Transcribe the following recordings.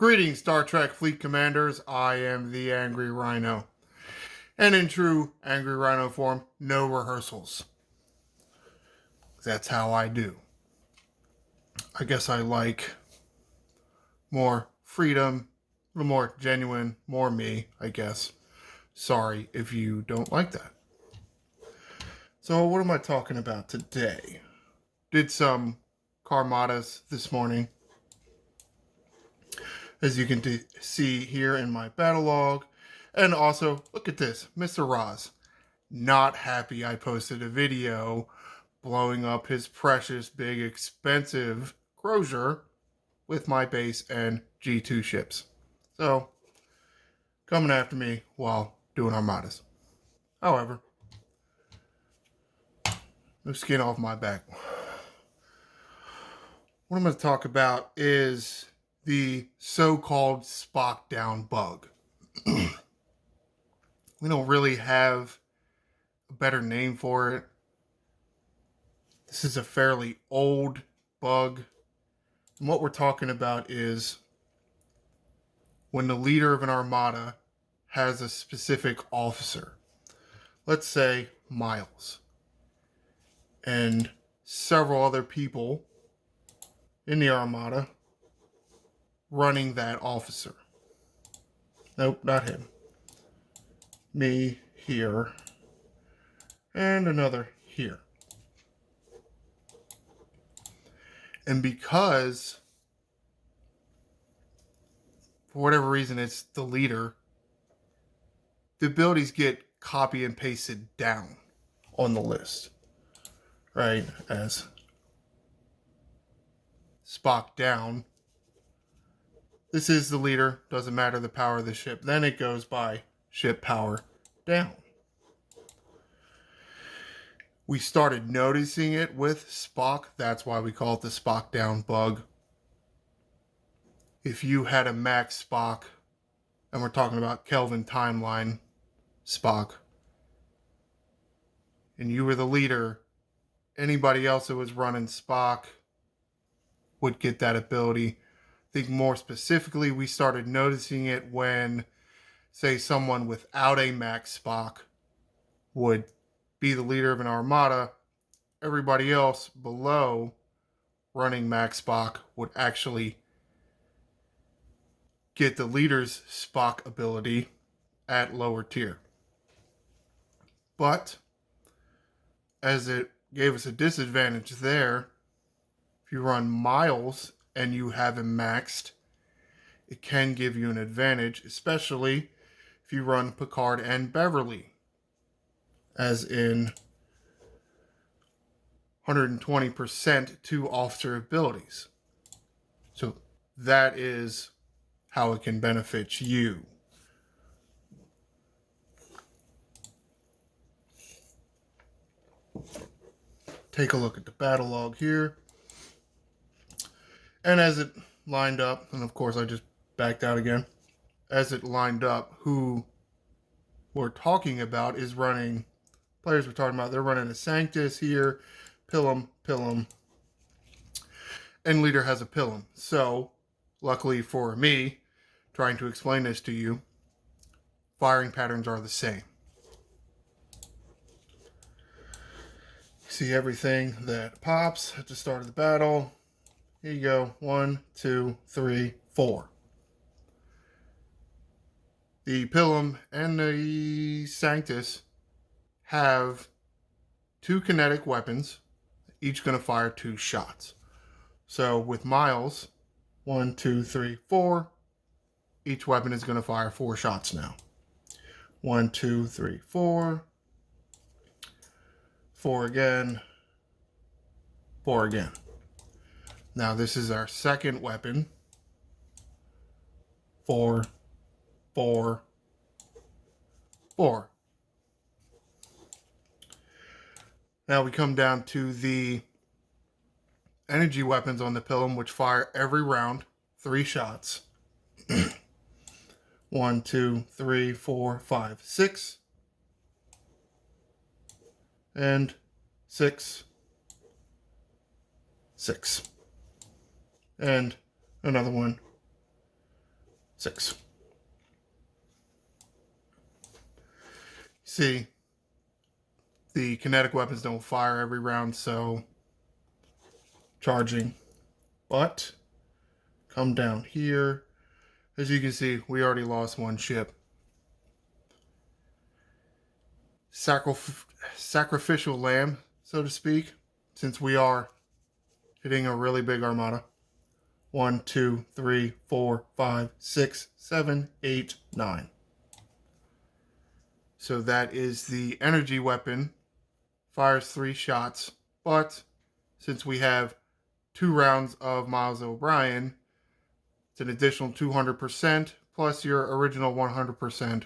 Greetings, Star Trek Fleet Commanders. I am the Angry Rhino. And in true Angry Rhino form, no rehearsals. That's how I do. I guess I like more freedom, a little more genuine, more me, I guess. Sorry if you don't like that. So what am I talking about today? Did some armadas this morning. As you can see here in my battle log. And also, look at this, Mr. Roz. Not happy I posted a video blowing up his precious, big, expensive Crozier with my base and G2 ships. So, coming after me while doing armadas. However, no skin off my back. What I'm going to talk about is the so-called Spock Down Bug. We don't really have a better name for it. This is a fairly old bug. And what we're talking about is when the leader of an armada has a specific officer. Let's say Miles. And several other people in the armada running that officer. Nope, not him. Me here. And another here. And because, for whatever reason, it's the leader, the abilities get copy and pasted down on the list. Right? As Spock down. This is the leader. Doesn't matter the power of the ship. Then it goes by ship power down. We started noticing it with Spock. That's why we call it the Spock Down Bug. If you had a max Spock, and we're talking about Kelvin timeline Spock, and you were the leader, anybody else that was running Spock would get that ability. I think more specifically, we started noticing it when, say, someone without a max Spock would be the leader of an armada. Everybody else below running max Spock would actually get the leader's Spock ability at lower tier. But as it gave us a disadvantage there, if you run Miles and you have him maxed, it can give you an advantage, especially if you run Picard and Beverly, as in 120% to officer abilities. So that is how it can benefit you. Take a look at the battle log here. And as it lined up, and of course I just backed out again, as it lined up, who we're talking about is running, players we're talking about, they're running a Sanctus here, Pilum, and leader has a Pilum. So, luckily for me, trying to explain this to you, firing patterns are the same. See everything that pops at the start of the battle. Here you go. 1, 2, 3, 4. The Pilum and the Sanctus have 2 kinetic weapons, each going to fire 2 shots. So with Miles, 1, 2, 3, 4, each weapon is going to fire 4 shots now. 1, 2, 3, 4. 4 again. 4 again. Now this is our second weapon. 4, 4, 4. Now we come down to the energy weapons on the Pilum, which fire every round 3 shots. 1, 2, 3, 4, 5, 6. And 6. 6. And another one. 6. See, the kinetic weapons don't fire every round, so charging. But come down here. As you can see, we already lost one ship. Sacrificial lamb, so to speak, since we are hitting a really big armada. 1, 2, 3, 4, 5, 6, 7, 8, 9. So that is the energy weapon. Fires 3 shots, but since we have 2 rounds of Miles O'Brien, it's an additional 200% plus your original 100%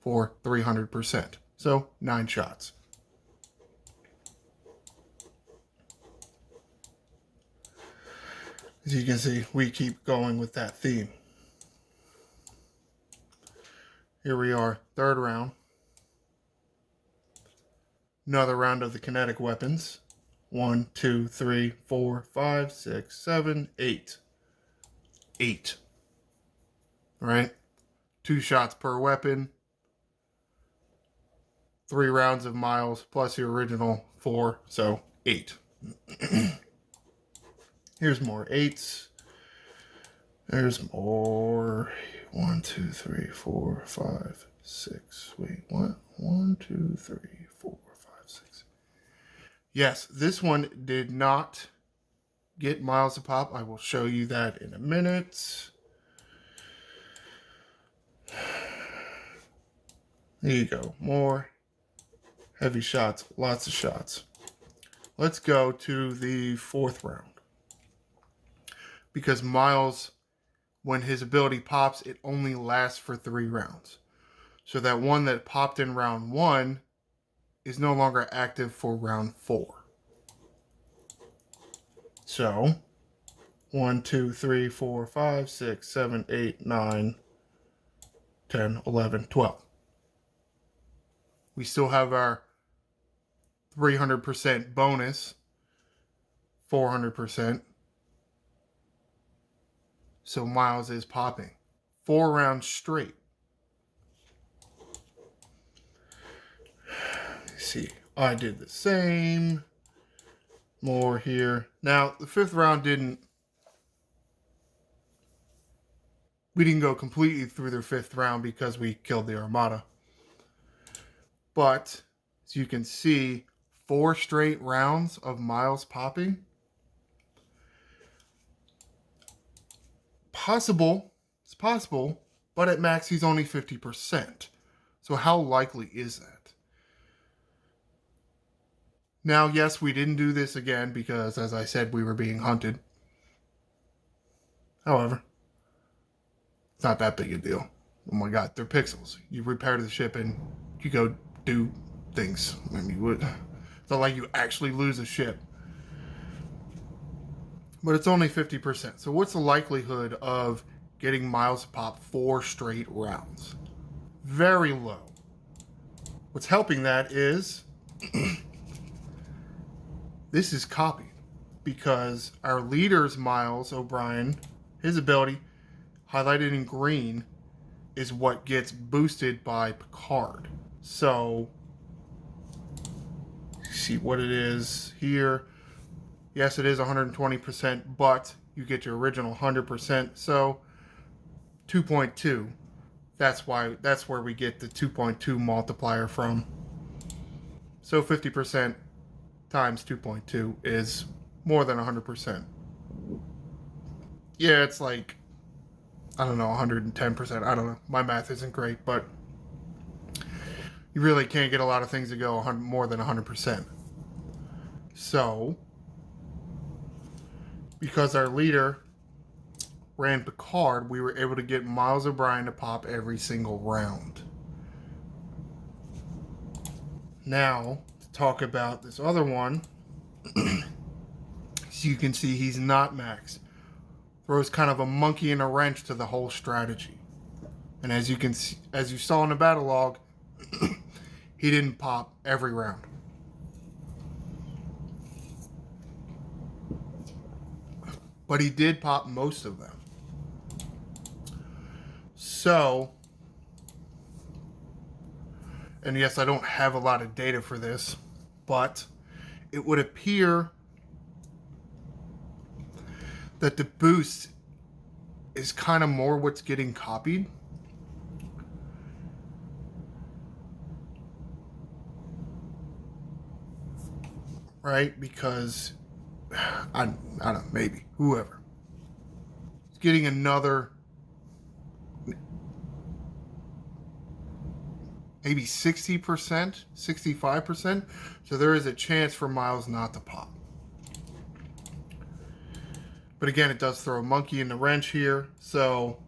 for 300%. So 9 shots. As you can see, we keep going with that theme. Here we are, 3rd round. Another round of the kinetic weapons. 1, 2, 3, 4, 5, 6, 7, 8. 8. All right? 2 shots per weapon. 3 rounds of Miles plus your original 4, so 8. Here's more 8s. There's more. 1, 2, 3, 4, 5, 6. Wait, what? 1, 2, 3, 4, 5, 6. Yes, this one did not get Miles to pop. I will show you that in a minute. There you go. More heavy shots. Lots of shots. Let's go to the 4th round. Because Miles, when his ability pops, it only lasts for 3 rounds. So that one that popped in round 1 is no longer active for round 4. So, 1, 2, 3, 4, 5, 6, 7, 8, 9, 10, 11, 12. We still have our 300% bonus, 400%. So Miles is popping 4 rounds straight. Let's see, I did the same. More here. Now, the 5th round we didn't go completely through the 5th round because we killed the Armada. But, as you can see, 4 straight rounds of Miles popping. Possible. It's possible. But at max, he's only 50%. So how likely is that? Now, yes, we didn't do this again because, as I said, we were being hunted. However, it's not that big a deal. Oh my god, they're pixels. You repair the ship and you go do things. I mean, it's not like you actually lose a ship. But it's only 50%. So what's the likelihood of getting Miles to pop 4 straight rounds? Very low. What's helping that is this is copied because our leader's Miles O'Brien, his ability highlighted in green, is what gets boosted by Picard. So, see what it is here. Yes, it is 120%, but you get your original 100%. So, 2.2. That's where we get the 2.2 multiplier from. So 50% times 2.2 is more than 100%. Yeah, it's like, I don't know, 110%. I don't know. My math isn't great, but you really can't get a lot of things to go more than 100%. So, because our leader ran Picard, we were able to get Miles O'Brien to pop every single round. Now, to talk about this other one, so you can see he's not max. Throws kind of a monkey in a wrench to the whole strategy. And as you can see, as you saw in the battle log, he didn't pop every round. But he did pop most of them. So, and yes, I don't have a lot of data for this, but it would appear that the boost is kind of more what's getting copied. Right? Because I don't know, maybe whoever is getting another maybe 60%, 65%. So there is a chance for Miles not to pop. But again, it does throw a monkey in the wrench here. So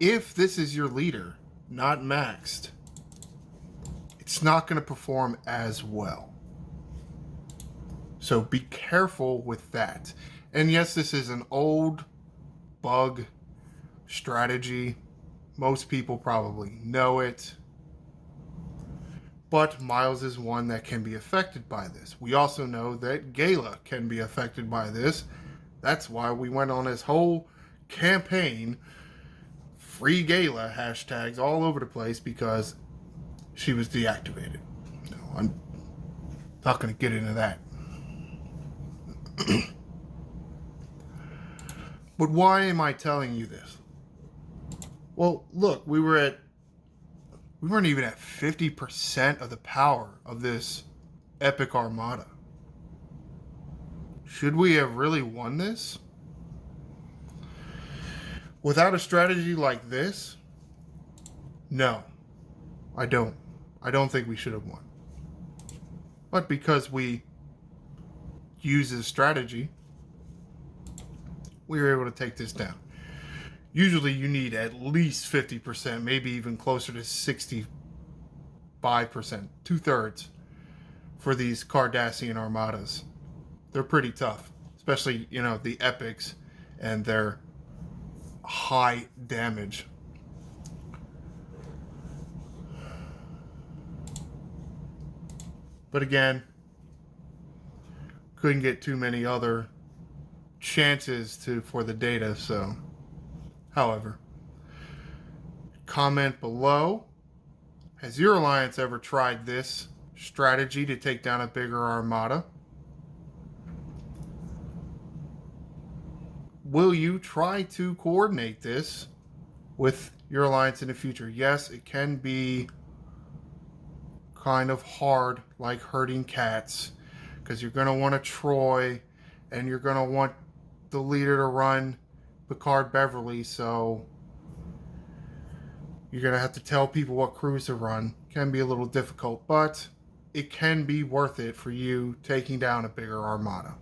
if this is your leader, not maxed, it's not going to perform as well. So be careful with that. And yes, this is an old bug strategy. Most people probably know it. But Miles is one that can be affected by this. We also know that Gala can be affected by this. That's why we went on this whole campaign, free Gala hashtags all over the place, because she was deactivated. No, I'm not going to get into that. But why am I telling you this? Well, look, we weren't even at 50% of the power of this epic armada. Should we have really won this? Without a strategy like this? No, I don't. I don't think we should have won. But because we used this strategy, we were able to take this down. Usually you need at least 50%, maybe even closer to 65%, 2/3 for these Cardassian armadas. They're pretty tough, especially, the epics and their high damage. But again, couldn't get too many other chances for the data, so however, comment below. Has your alliance ever tried this strategy to take down a bigger armada? Will you try to coordinate this with your alliance in the future? Yes, it can be kind of hard, like herding cats, because you're going to want a Troy and you're going to want the leader to run Picard Beverly, so you're going to have to tell people what crews to run. Can be a little difficult, but it can be worth it for you taking down a bigger armada.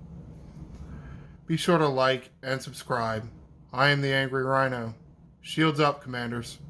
Be sure to like and subscribe. I am the Angry Rhino. Shields up, Commanders.